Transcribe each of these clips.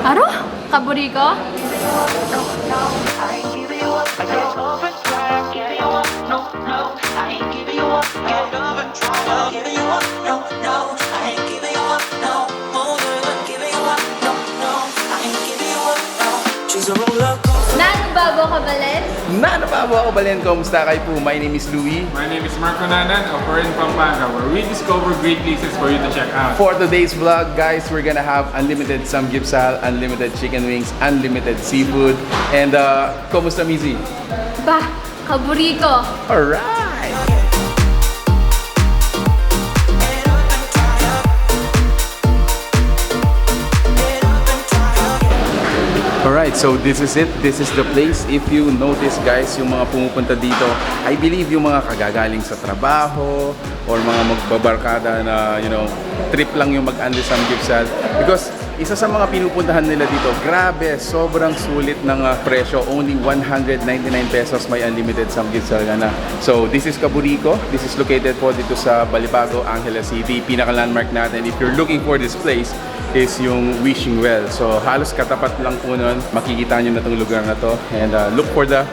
Aro? Kaburi Co? Nano bago ako balen, kumusta kayo po? My name is Louie. My name is Marco Nanan of we're in Pampanga, where we discover great places for you to check out. For today's vlog, guys, we're gonna have unlimited samgyupsal, unlimited chicken wings, unlimited seafood, and kumusta Mizi? Bah, Kaburi Co. Alright! Alright, so this is it. This is the place. If you notice guys, yung mga pumupunta dito, I believe yung mga kagagaling sa trabaho or mga magbabarkada na, trip lang yung mag-unli samgyupsal. Because isa sa mga pinupuntahan nila dito, grabe, sobrang sulit ng presyo. Only 199 pesos may unlimited samgyupsal ka na. So this is Kaburi Co. This is located po dito sa Balibago, Angeles City. Pinaka-landmark natin. If you're looking for this place, is yung Wishing Well. So halos katapat lang po nun, makikita nyo na itong lugar na to. And look for the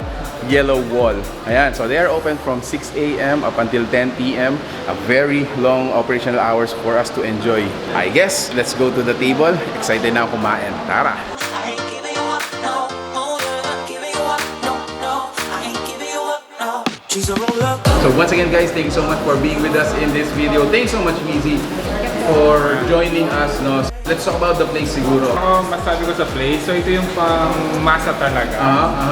yellow wall. Ayan, so they are open from 6 a.m. up until 10 p.m. A very long operational hours for us to enjoy. I guess, let's go to the table. Excited na ako kumain. Tara! So once again guys, thank you so much for being with us in this video. Thanks so much Mizi for joining us. No? Let's talk about the place siguro. Masabi ko sa place, so ito yung pang masa talaga.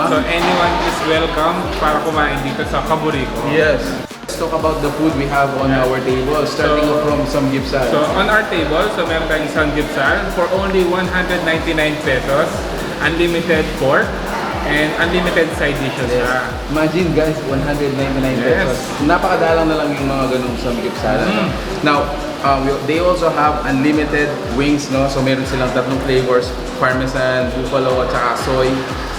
So anyone is welcome para kumain dito sa Kaburi Co. Yes. Let's talk about the food we have on our table, starting from samgyupsal. So on our table, so meron tayong samgyupsal for only 199 pesos, unlimited pork, and unlimited side dishes. Yes. Imagine guys, 199 pesos. Napakadalang na lang yung mga ganung samgyupsal. Now, they also have unlimited wings, no? So meron silang tatlong flavors, parmesan, buffalo, at saka soy.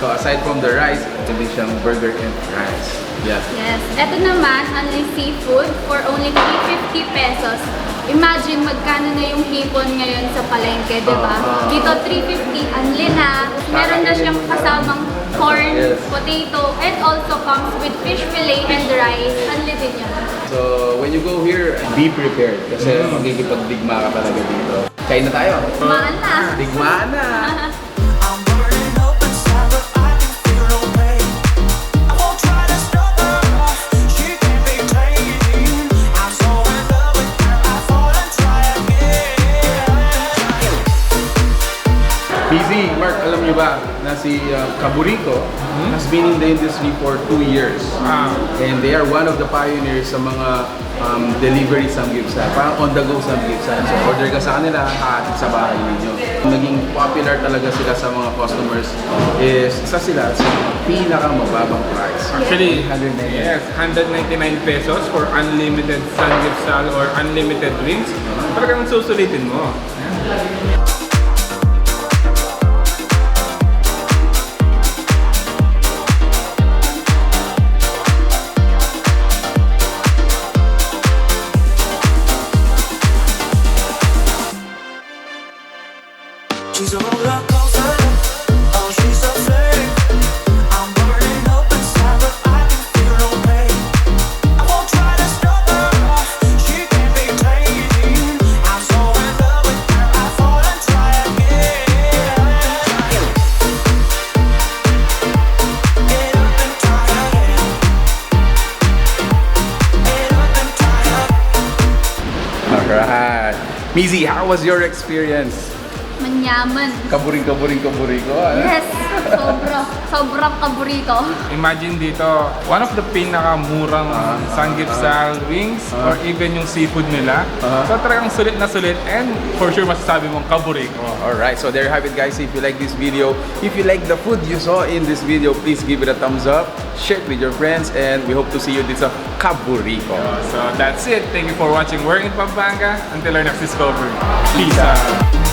So aside from the rice, hindi siyang burger and fries. Yeah. Yes. Ito naman, only seafood for only 350 pesos. Imagine magkano na yung hipon ngayon sa palengke, di ba? Dito 350, unli na. Meron na siyang kasamang corn, potato, and also comes with fish fillet and rice. Unli din yun. So when you go here, be prepared kasi magkikipagdigma ka talaga dito. Kain na tayo. Digmaan na. Digmaan na. Busy, Mark, alam niyo ba na si Kaburi Co has been in the industry for 2 years. And they are one of the pioneers sa mga delivery samgyupsal. Parang on-the-go samgyupsal. So order ka sa kanila, hahatid sa bahay ninyo. Naging popular talaga sila sa mga customers is isa sila sa pinakamababang price. Actually, 199. yes, 199 pesos for unlimited samgyupsal or unlimited wings. Talagang susulitin mo. She's a roller coaster, oh she's a flame. I'm burning up inside but I can feel no pain. I won't try to stop her, she can't be tamed. I'm so in love with her, I fall and try again. Get up and try again. Get up and try again. Alright. Mizi, how was your experience? Manyaman. Kaburi Co. Yes. Sobrang Kaburi Co. Imagine dito, one of the pinakamurang samgyupsal wings or even yung seafood nila. So talagang sulit na sulit and for sure masasabi mong Kaburi Co. Alright, so there you have it guys. If you like this video, if you like the food you saw in this video, please give it a thumbs up, share it with your friends, and we hope to see you dito sa Kaburi Co. So that's it. Thank you for watching. We're in Pampanga. Until our next discovery. Peace out.